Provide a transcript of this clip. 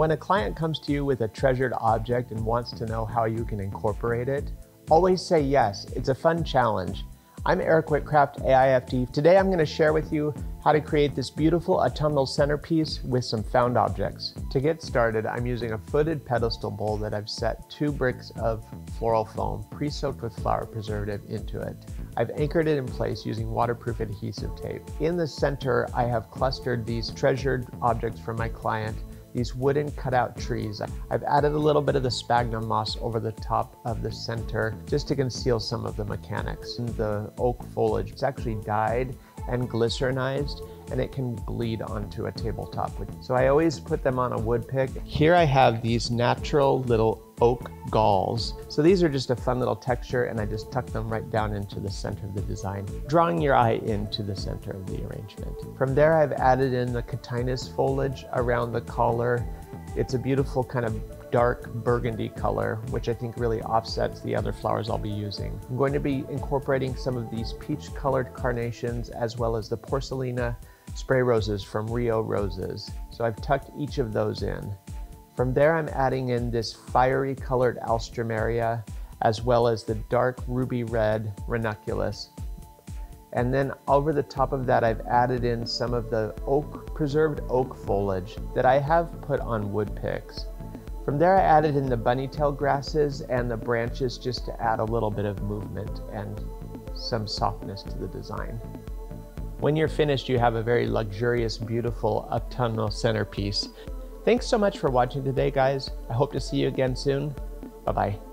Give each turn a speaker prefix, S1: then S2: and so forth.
S1: When a client comes to you with a treasured object and wants to know how you can incorporate it, always say yes. It's a fun challenge. I'm Erik Whitcraft, AIFT. Today I'm going to share with you how to create this beautiful autumnal centerpiece with some found objects. To get started, I'm using a footed pedestal bowl that I've set 2 bricks of floral foam pre-soaked with flower preservative into it. I've anchored it in place using waterproof adhesive tape. In the center, I have clustered these treasured objects from my client, these wooden cutout trees. I've added a little bit of the sphagnum moss over the top of the center just to conceal some of the mechanics. The oak foliage, it's actually dyed and glycerinized, and it can bleed onto a tabletop. So I always put them on a wood pick. Here I have these natural little oak galls. So these are just a fun little texture, and I just tuck them right down into the center of the design, drawing your eye into the center of the arrangement. From there, I've added in the Cotinus foliage around the collar. It's a beautiful kind of dark burgundy color, which I think really offsets the other flowers I'll be using. I'm going to be incorporating some of these peach-colored carnations as well as the Porcelina spray roses from Rio Roses. So I've tucked each of those in. From there, I'm adding in this fiery colored alstroemeria as well as the dark ruby red ranunculus. And then over the top of that, I've added in some of the preserved oak foliage that I have put on wood picks. From there, I added in the bunny-tail grasses and the branches just to add a little bit of movement and some softness to the design. When you're finished, you have a very luxurious, beautiful autumnal centerpiece. Thanks so much for watching today, guys. I hope to see you again soon. Bye-bye.